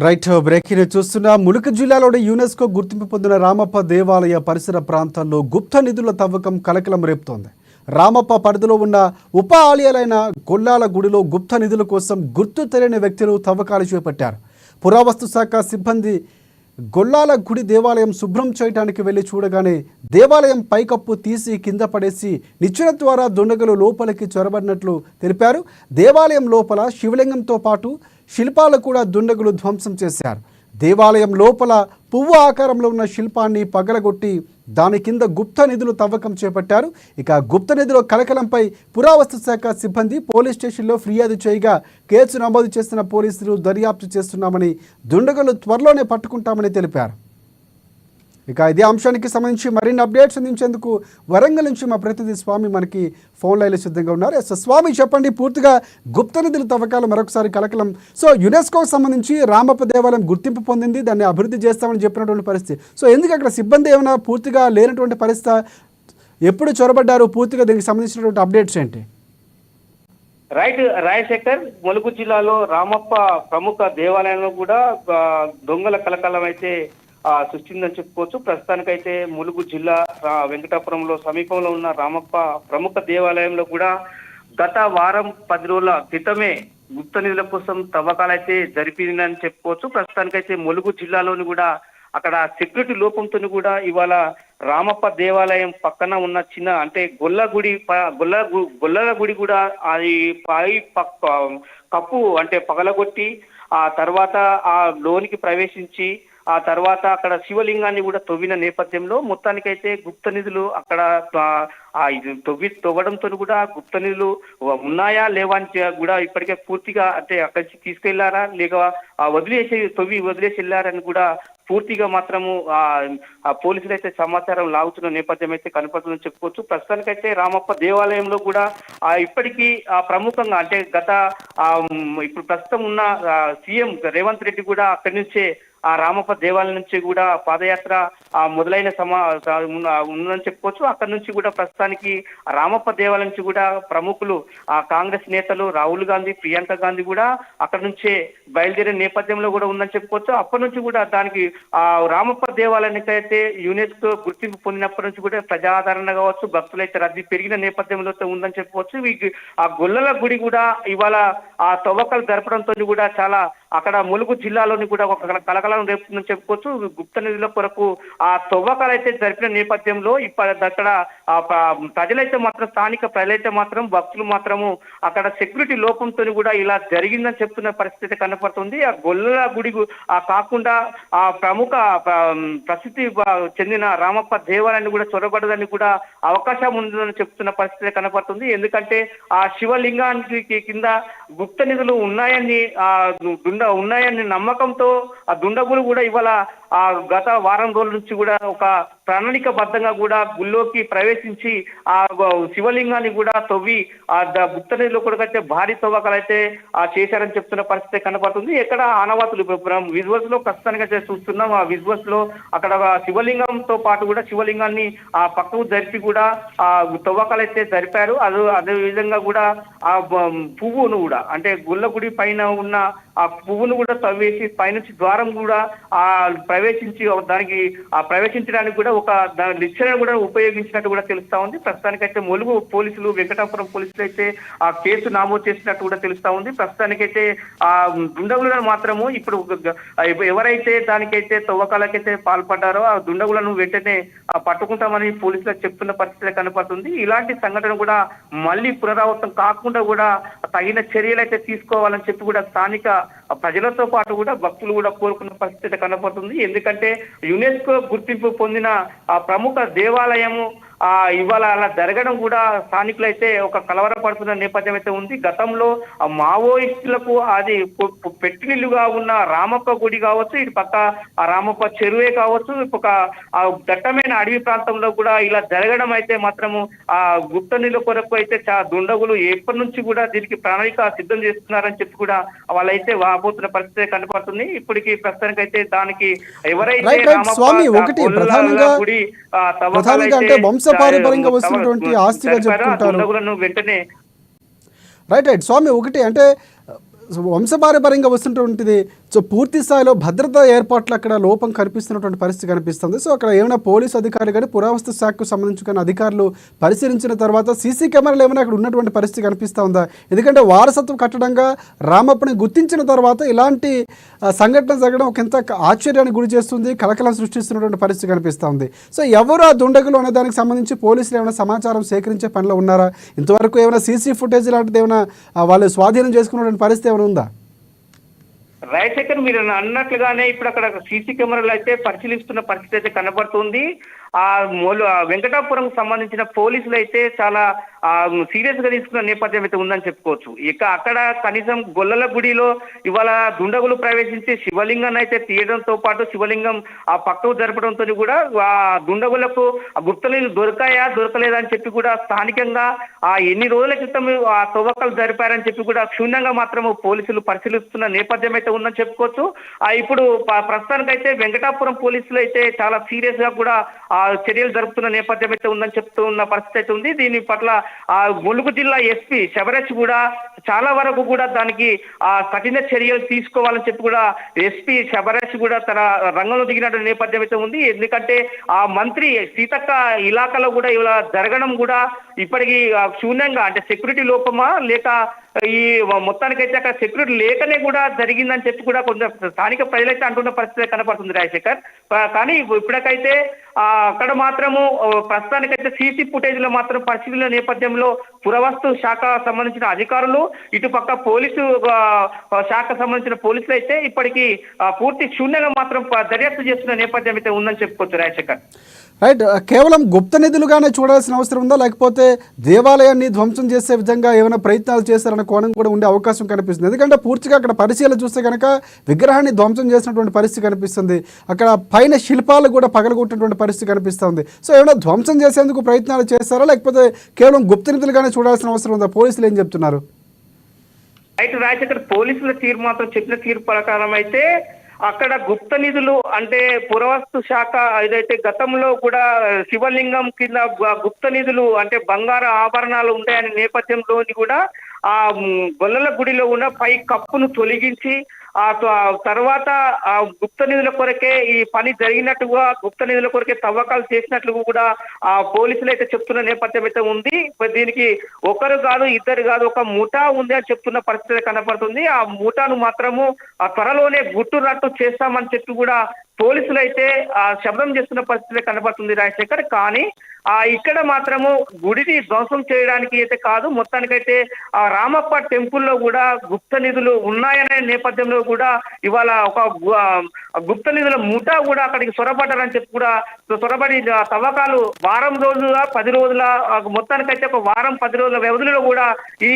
Right breaking చూస్తున్న ములుగు జిల్లాలోని UNESCO గుర్తింపు పొందిన రామప్ప దేవాలయ పరిసర ప్రాంతాల్లో గుప్త నిధుల తవ్వకం కలకలం రేపుతోంది. రామప్ప పరిధిలో ఉన్న ఉప ఆలయాలైన గొల్లాల గుడిలో గుప్త నిధుల కోసం గుర్తు తెలియని వ్యక్తులు తవ్వకాలు చేపట్టారు. పురావస్తు శాఖ సిబ్బంది గొల్లాల గుడి దేవాలయం శుభ్రం చేయడానికి వెళ్లి చూడగానే దేవాలయం పైకప్పు తీసి కింద పడేసి నిచ్చెన ద్వారా దుండగులు లోపలికి చొరబడినట్లు తెలిపారు. దేవాలయం లోపల శివలింగంతో పాటు శిల్పాలు కూడా దుండగులు ధ్వంసం చేశారు. దేవాలయం లోపల పువ్వు ఆకారంలో ఉన్న శిల్పాన్ని పగలగొట్టి దాని కింద గుప్త నిధులు తవ్వకం చేపట్టారు. ఇక గుప్త నిధుల కలకలంపై పురావస్తు శాఖ సిబ్బంది పోలీస్ స్టేషన్లో ఫిర్యాదు చేయగా కేసు నమోదు చేసిన పోలీసులు దర్యాప్తు చేస్తున్నామని, దుండగులు త్వరలోనే పట్టుకుంటామని తెలిపారు. ఇక ఇదే అంశానికి సంబంధించి మరిన్ని అప్డేట్స్ అందించేందుకు వరంగల్ నుంచి మా ప్రతినిధి స్వామి మనకి ఫోన్ లైన్లో సిద్ధంగా ఉన్నారు. స్వామి, చెప్పండి, పూర్తిగా గుప్త నిధుల తవ్వకాలు మరొకసారి కలకలం. సో యునెస్కోకు సంబంధించి రామప్ప దేవాలయం గుర్తింపు పొందింది, దాన్ని అభివృద్ధి చేస్తామని చెప్పినటువంటి పరిస్థితి. సో ఎందుకు అక్కడ సిబ్బంది ఏమైనా పూర్తిగా లేనటువంటి పరిస్థితి, ఎప్పుడు చొరబడ్డారు, పూర్తిగా దీనికి సంబంధించినటువంటి అప్డేట్స్ ఏంటి? రైట్ రాజశేఖర్, ములుగు జిల్లాలో రామప్ప ప్రముఖ దేవాలయంలో కూడా దొంగల కలకలం అయితే సృష్టిందని చెప్పుకోవచ్చు. ప్రస్తుతానికైతే ములుగు జిల్లా వెంకటాపురంలో సమీపంలో ఉన్న రామప్ప ప్రముఖ దేవాలయంలో కూడా గత వారం 10 రోజుల క్రితమే గుప్త నిధుల కోసం తవ్వకాలైతే జరిపిందని చెప్పుకోవచ్చు. ప్రస్తుతానికైతే ములుగు జిల్లాలోని కూడా అక్కడ సెక్యూరిటీ లోపంతో కూడా ఇవాళ రామప్ప దేవాలయం పక్కన ఉన్న చిన్న అంటే గొల్లల గుడి కూడా అది పై కప్పు అంటే పగలగొట్టి ఆ తర్వాత ఆ లోనికి ప్రవేశించి ఆ తర్వాత అక్కడ శివలింగాన్ని కూడా తవ్విన నేపథ్యంలో మొత్తానికైతే గుప్త నిధులు అక్కడ తవ్వడంతో కూడా గుప్త నిధులు ఉన్నాయా లేవా అని కూడా ఇప్పటికే పూర్తిగా అంటే అక్కడి నుంచి తీసుకెళ్లారా లేక వదిలేసి వెళ్ళారని కూడా పూర్తిగా మాత్రము పోలీసులు అయితే సమాచారం లాగుతున్న నేపథ్యం అయితే కనపడుతుందని చెప్పుకోవచ్చు. ప్రస్తుతానికైతే రామప్ప దేవాలయంలో కూడా ఇప్పటికీ ప్రముఖంగా అంటే ఇప్పుడు ప్రస్తుతం ఉన్న సీఎం రేవంత్ రెడ్డి కూడా అక్కడి నుంచే ఆ రామప్ప దేవాలయం నుంచి కూడా పాదయాత్ర మొదలైన ఉందని చెప్పుకోవచ్చు. అక్కడి నుంచి కూడా ప్రస్తుతానికి రామప్ప దేవాలయం నుంచి కూడా ప్రముఖులు కాంగ్రెస్ నేతలు రాహుల్ గాంధీ, ప్రియాంక గాంధీ కూడా అక్కడి నుంచే బయలుదేరిన నేపథ్యంలో కూడా ఉందని చెప్పుకోవచ్చు. అప్పటి నుంచి కూడా దానికి రామప్ప దేవాలయానికి అయితే యునెస్కో గుర్తింపు పొందినప్పటి నుంచి కూడా ప్రజాదరణ కావచ్చు, భక్తులైతే రద్దీ పెరిగిన నేపథ్యంలో ఉందని చెప్పుకోవచ్చు. ఆ గొల్లల గుడి కూడా ఇవాళ ఆ తవ్వకాలు జరపడంతో కూడా చాలా అక్కడ ములుగు జిల్లాలోని కూడా ఒక కలకలం రేపుతుందని చెప్పుకోవచ్చు. గుప్త నిధుల కొరకు ఆ తవ్వకాలు అయితే జరిపిన నేపథ్యంలో అక్కడ ప్రజలైతే మాత్రం స్థానిక ప్రజలైతే మాత్రం భక్తులు మాత్రము అక్కడ సెక్యూరిటీ లోపంతో కూడా ఇలా జరిగిందని చెప్తున్న పరిస్థితి కనపడుతుంది. ఆ గొల్లల గుడి కాకుండా ఆ ప్రముఖ ప్రసిద్ధి చెందిన రామప్ప దేవాలయాన్ని కూడా చొరబడదని కూడా అవకాశం ఉందని చెప్తున్న పరిస్థితి కనపడుతుంది. ఎందుకంటే ఆ శివలింగానికి కింద గుప్త నిధులు ఉన్నాయని నమ్మకంతో ఆ దుండగులు కూడా ఇవాళ గత వారం రోజుల నుంచి కూడా ఒక ప్రణాళికబద్ధంగా కూడా గుళ్ళోకి ప్రవేశించి ఆ శివలింగాన్ని కూడా తవ్వి ఆ గుప్త నిధిలో కూడా అయితే భారీ తవ్వకాలు అయితే చేశారని చెప్తున్న పరిస్థితి కనపడుతుంది. ఎక్కడ ఆనవాతులు విజువల్స్ లో ప్రస్తుతానికి చూస్తున్నాం. ఆ విజువల్స్ లో అక్కడ శివలింగంతో పాటు కూడా శివలింగాన్ని ఆ పక్కకు జరిపి కూడా ఆ తవ్వకాలు అయితే జరిపారు. అదే విధంగా కూడా ఆ పువ్వును కూడా అంటే గుళ్ళగుడి పైన ఉన్న ఆ పువ్వును కూడా తవ్వేసి పైనుంచి ద్వారం కూడా ప్రవేశించి దానికి ప్రవేశించడానికి కూడా ఒక నిచ్చెన కూడా ఉపయోగించినట్టు కూడా తెలుస్తా ఉంది. ప్రస్తుతానికైతే ములుగు పోలీసులు, వెంకటాపురం పోలీసులు అయితే ఆ కేసు నమోదు చేసినట్టు కూడా తెలుస్తా ఉంది. ప్రస్తుతానికైతే ఆ దుండగులను మాత్రము ఇప్పుడు ఎవరైతే దానికైతే తవ్వకాలకైతే పాల్పడ్డారో ఆ దుండగులను వెంటనే పట్టుకుంటామని పోలీసులకు చెప్తున్న పరిస్థితి కనపడుతుంది. ఇలాంటి సంఘటన కూడా మళ్ళీ పునరావృతం కాకుండా కూడా తగిన చర్యలు అయితే తీసుకోవాలని చెప్పి కూడా స్థానిక ప్రజలతో పాటు కూడా భక్తులు కూడా కోరుకున్న పరిస్థితి కనపడుతుంది. ఎందుకంటే యునెస్కో గుర్తింపు పొందిన ఆ ప్రముఖ దేవాలయము ఇవాళ అలా జరగడం కూడా స్థానికులైతే ఒక కలవరపడుతున్న నేపథ్యం అయితే ఉంది. గతంలో మావోయిస్టులకు అది పెట్టినిల్లుగా ఉన్న రామప్ప గుడి కావచ్చు, ఇటు పక్క ఆ రామప్ప చెరువే కావచ్చు, ఒక దట్టమైన అడవి ప్రాంతంలో కూడా ఇలా జరగడం అయితే మాత్రము ఆ గుప్త నిధుల కొరకు అయితే దుండగులు ఎప్పటి నుంచి కూడా దీనికి ప్రణాళిక సిద్ధం చేస్తున్నారని చెప్పి కూడా వాళ్ళైతే వాపోతున్న పరిస్థితి కనపడుతుంది. ఇప్పటికి ప్రస్తుతానికి అయితే దానికి ఎవరైతే గుడి వంశపారంపర్యంగా వస్తున్నటువంటి ఆస్తిగా చెప్పుకుంటారు. వెంటనే రైట్ స్వామి, ఒకటి అంటే వంశపారంపర్యంగా వస్తున్నటువంటిది సో పూర్తి స్థాయిలో భద్రతా ఏర్పాట్లు అక్కడ లోపం కనిపిస్తున్నటువంటి పరిస్థితి కనిపిస్తుంది. సో అక్కడ ఏమైనా పోలీసు అధికారులు కానీ పురావస్తు శాఖకు సంబంధించిన అధికారులు పరిశీలించిన తర్వాత సీసీ కెమెరాలు ఏమైనా అక్కడ ఉన్నటువంటి పరిస్థితి కనిపిస్తూ ఉందా? ఎందుకంటే వారసత్వ కట్టడంగా రామప్పని గుర్తించిన తర్వాత ఇలాంటి సంఘటన జరగడం ఒక ఎంత ఆశ్చర్యానికి గురి చేస్తుంది, కలకలం సృష్టిస్తున్నటువంటి పరిస్థితి కనిపిస్తూ ఉంది. సో ఎవరు ఆ దుండగులు అనే దానికి సంబంధించి పోలీసులు ఏమైనా సమాచారం సేకరించే పనిలో ఉన్నారా? ఇంతవరకు ఏమైనా సీసీ ఫుటేజ్ లాంటిది ఏమైనా వాళ్ళు స్వాధీనం చేసుకున్నటువంటి పరిస్థితి ఏమైనా ఉందా? రాజశేఖర్, మీరు అన్నట్లుగానే ఇప్పుడు అక్కడ సీసీ కెమెరాలు అయితే పరిశీలిస్తున్న పరిస్థితి అయితే కనబడుతుంది. వెంకటాపురం సంబంధించిన పోలీసులు అయితే చాలా సీరియస్ గా తీసుకున్న నేపథ్యం అయితే ఉందని చెప్పుకోవచ్చు. ఇక అక్కడ కనీసం గొల్లల గుడిలో ఇవాళ దుండగులు ప్రవేశించి శివలింగాన్ని అయితే తీయడంతో పాటు శివలింగం ఆ పక్కకు జరపడంతో కూడా ఆ దుండగులకు ఆ గుర్తులు దొరకలేదా అని చెప్పి కూడా స్థానికంగా ఎన్ని రోజుల క్రితం ఆ తవ్వకాలు జరిపారని చెప్పి కూడా క్షుణ్ణంగా మాత్రం పోలీసులు పరిశీలిస్తున్న నేపథ్యం అయితే ఉందని చెప్పుకోవచ్చు. ఇప్పుడు ప్రస్తుతానికైతే వెంకటాపురం పోలీసులు అయితే చాలా సీరియస్ గా కూడా చర్యలు జరుపుతున్న నేపథ్యం అయితే ఉందని చెప్తున్న పరిస్థితి అయితే ఉంది. దీని పట్ల ములుగు జిల్లా ఎస్పీ శబరేష్ కూడా చాలా వరకు కూడా దానికి కఠిన చర్యలు తీసుకోవాలని చెప్పి కూడా ఎస్పీ శబరేష్ కూడా తన రంగంలో దిగిన నేపథ్యం అయితే ఉంది. ఎందుకంటే ఆ మంత్రి సీతక్క ఇలాకాలో కూడా ఇలా జరగడం కూడా ఇప్పటికీ శూన్యంగా, అంటే సెక్యూరిటీ లోపమా లేక ఈ మొత్తానికైతే అక్కడ సెక్యూరిటీ లేకనే కూడా జరిగిందని చెప్పి కూడా కొంచెం స్థానిక ప్రజలైతే అంటున్న పరిస్థితి కనపడుతుంది రాజశేఖర్. కానీ ఇప్పటికైతే అక్కడ మాత్రము ప్రస్తుతానికైతే సీసీ ఫుటేజ్ లో మాత్రం పరిశీలన నేపథ్యంలో పురావస్తు శాఖ సంబంధించిన అధికారులు, ఇటుపక్క పోలీసు శాఖ సంబంధించిన పోలీసులు అయితే ఇప్పటికీ పూర్తి శూన్యంగా మాత్రం దర్యాప్తు చేస్తున్న నేపథ్యం అయితే ఉందని చెప్పుకోవచ్చు రాజశేఖర్. రైట్, కేవలం గుప్త నిధులుగానే చూడాల్సిన అవసరం ఉందా, లేకపోతే దేవాలయాన్ని ధ్వంసం చేసే విధంగా ఏమైనా ప్రయత్నాలు చేశారన్న కోణం కూడా ఉండే అవకాశం కనిపిస్తుంది? ఎందుకంటే పూర్తిగా అక్కడ పరిశీలన చూస్తే కనుక విగ్రహాన్ని ధ్వంసం చేసినటువంటి పరిస్థితి కనిపిస్తుంది, అక్కడ పైన శిల్పాలు కూడా పగలగొట్టినటువంటి పరిస్థితి కనిపిస్తుంది. సో ఏమైనా ధ్వంసం చేసేందుకు ప్రయత్నాలు చేస్తారా, లేకపోతే కేవలం గుప్త నిధులుగానే చూడాల్సిన అవసరం ఉందా? పోలీసులు ఏం చెప్తున్నారు? రైట్ రాజశేఖర్, పోలీసుల తీరు మాత్రం చెప్పిన తీరు ప్రకారం అయితే అక్కడ గుప్త నిధులు అంటే పురావస్తు శాఖ ఏదైతే గతంలో కూడా శివలింగం కింద గుప్త నిధులు అంటే బంగారు ఆభరణాలు ఉంటాయనే నేపథ్యంలోని కూడా ఆ గొల్లల గుడిలో ఉన్న పై కప్పును తొలగించి ఆ తర్వాత ఆ గుప్త నిధుల కొరకే ఈ పని జరిగినట్టుగా, గుప్త నిధుల కొరకే తవ్వకాలు చేసినట్లు కూడా ఆ పోలీసులు అయితే చెప్తున్న నేపథ్యం అయితే ఉంది. దీనికి ఒకరు కాదు, ఇద్దరు కాదు, ఒక ముఠా ఉంది అని చెప్తున్న పరిస్థితి కనపడుతుంది. ఆ ముఠాను మాత్రము త్వరలోనే గుట్టురట్టు చేస్తామని చెప్పి కూడా పోలీసులు అయితే శబ్దం చేస్తున్న పరిస్థితి కనబడుతుంది రాజశేఖర్. కానీ ఇక్కడ మాత్రము గుడిని ధ్వంసం చేయడానికి అయితే కాదు, మొత్తానికైతే ఆ రామప్ప టెంపుల్లో కూడా గుప్త నిధులు ఉన్నాయనే నేపథ్యంలో కూడా ఇవాళ ఒక గుప్త నిధుల ముఠా కూడా అక్కడికి సొరబడ్డారని చెప్పి కూడా సొరబడి తవ్వకాలు వారం రోజుల 10 రోజుల మొత్తానికైతే ఒక వారం 10 రోజుల వ్యవధిలో కూడా ఈ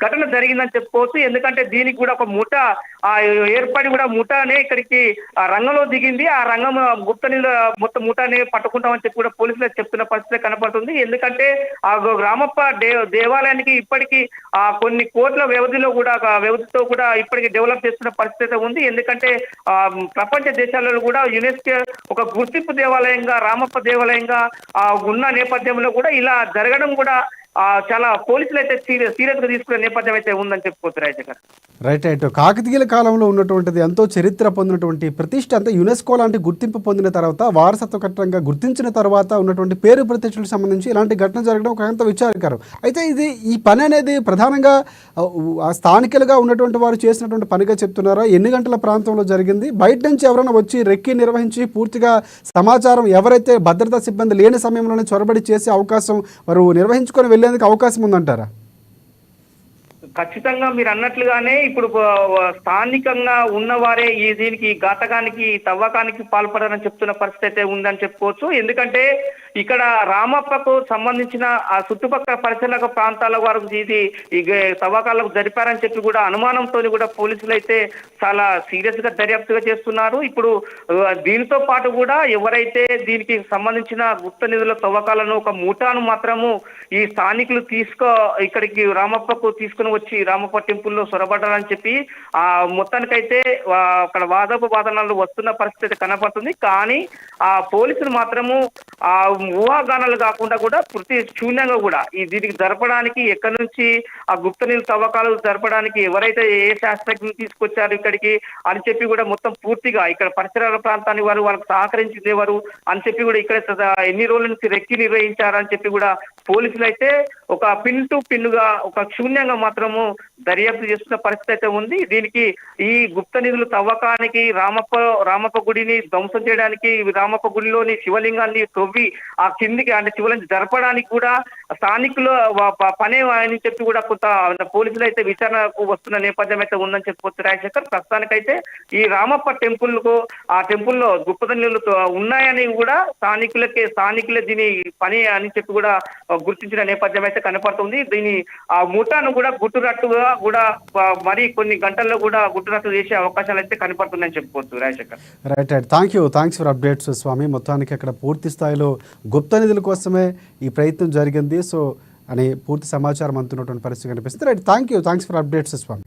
ఘటన జరిగిందని చెప్పుకోవచ్చు. ఎందుకంటే దీనికి కూడా ఒక ముఠా ఏర్పడి కూడా ముఠానే ఇక్కడికి రంగంలో దిగింది. ఆ రంగం గుప్త నిధుల మొత్తం ముఠానే పట్టుకుంటామని చెప్పి కూడా పోలీసులు చెప్తున్న పరిస్థితి కనపడుతుంది. ఎందుకంటే ఆ రామప్ప దేవాలయానికి ఇప్పటికీ కొన్ని కోట్ల వ్యవధితో కూడా ఇప్పటికీ డెవలప్ చేస్తున్న పరిస్థితి ఉంది. ఎందుకంటే ప్రపంచ దేశాలలో కూడా యునెస్కో ఒక గుర్తింపు దేవాలయంగా రామప్ప దేవాలయంగా ఉన్న నేపథ్యంలో కూడా ఇలా జరగడం కూడా చాలా పోలీసులు అయితే సీరియస్ గా తీసుకునే నేపథ్యం అయితే ఉందని చెప్పుకోవచ్చు రాజశేఖర్. రైట్. కాకతీయుల కాలంలో ఉన్నటువంటిది ఎంతో చరిత్ర పొందినటువంటి ప్రతిష్ట అంతా యునెస్కో లాంటి గుర్తింపు పొందిన తర్వాత వారసత్వ కట్టడంగా గుర్తించిన తర్వాత ఉన్నటువంటి పేరు ప్రతిష్టలకు సంబంధించి ఇలాంటి ఘటన జరగడం ఒక ఎంత విచారకరం. అయితే ఈ పని అనేది ప్రధానంగా స్థానికులుగా ఉన్నటువంటి వారు చేసినటువంటి పనిగా చెప్తున్నారా? ఎన్ని గంటల ప్రాంతంలో జరిగింది? బయట నుంచి ఎవరైనా వచ్చి రెక్కి నిర్వహించి పూర్తిగా సమాచారం ఎవరైతే భద్రతా సిబ్బంది లేని సమయంలోనే చొరబడి చేసే అవకాశం వారు నిర్వహించుకొని వెళ్లేందుకు అవకాశం ఉందంటారా? ఖచ్చితంగా మీరు అన్నట్లుగానే ఇప్పుడు స్థానికంగా ఉన్నవారే దీనికి ఘాతకానికి తవ్వకానికి పాల్పడారని చెప్తున్న పరిస్థితి అయితే ఉందని చెప్పుకోవచ్చు. ఎందుకంటే ఇక్కడ రామప్పకు సంబంధించిన ఆ చుట్టుపక్కల పరిసర ప్రాంతాల వారు ఈ తవ్వకాలకు జరిపారని చెప్పి కూడా అనుమానంతో కూడా పోలీసులు అయితే చాలా సీరియస్ గా దర్యాప్తుగా చేస్తున్నారు. ఇప్పుడు దీనితో పాటు కూడా ఎవరైతే దీనికి సంబంధించిన గుప్త నిధుల తవ్వకాలను ఒక ముఠాను మాత్రము ఈ స్థానికులు ఇక్కడికి రామప్పకు తీసుకుని వచ్చి రామప్ప టెంపుల్లో సొరబడ్డారని చెప్పి మొత్తానికైతే అక్కడ వాదనలు వస్తున్న పరిస్థితి కనపడుతుంది. కానీ ఆ పోలీసులు మాత్రము ఆ ఊహాగానాలు కాకుండా కూడా పూర్తి శూన్యంగా కూడా దీనికి జరపడానికి ఎక్కడి నుంచి ఆ గుప్త నిధుల తవ్వకాలు జరపడానికి ఎవరైతే ఏ శాస్త్రజ్ఞులు తీసుకొచ్చారు ఇక్కడికి అని చెప్పి కూడా మొత్తం పూర్తిగా ఇక్కడ పరిసరాల ప్రాంతాన్ని వాళ్ళకి సహకరించింది ఎవరు అని చెప్పి కూడా ఇక్కడ ఎన్ని రోజుల నుంచి రెక్కి నిర్వహించారని చెప్పి కూడా పోలీసులు అయితే ఒక పిన్ టు పిన్ గా ఒక శూన్యంగా మాత్రము దర్యాప్తు చేస్తున్న పరిస్థితి అయితే ఉంది. దీనికి ఈ గుప్త నిధులు తవ్వకానికి రామప్ప గుడిని ధ్వంసం చేయడానికి రామప్ప గుడిలోని శివలింగాన్ని తవ్వి ఆ కిందికి అంటే శివలింగం జరపడానికి కూడా స్థానికులు పనే అని చెప్పి కూడా కొంత పోలీసులు అయితే విచారణకు వస్తున్న నేపథ్యం అయితే ఉందని చెప్పవచ్చు రాజశేఖర్. ప్రస్తుతానికైతే ఈ రామప్ప టెంపుల్ కు ఆ టెంపుల్ లో గుప్త నిధులు ఉన్నాయని కూడా స్థానికులే దీని పని అని చెప్పి కూడా గుర్తించిన నేపథ్యం అయితే కనపడుతుంది. దీని ఆ ముఠాను కూడా గుట్టురట్టుగా కూడా మరి కొన్ని గంటల్లో కూడా గుట్టురట్టు చేసే అవకాశాలు అయితే కనపడుతున్నాయని చెప్పుకోవచ్చు Rajasekhar. Right. Thanks for updates Swamy. మొత్తానికి అక్కడ పూర్తి స్థాయిలో గుప్త నిధుల కోసమే ఈ ప్రయత్నం జరిగింది అని పూర్తి సమాచారం అందుతున్నటువంటి పరిస్థితి కనిపిస్తుంది. Right. Thanks for updates Swamy.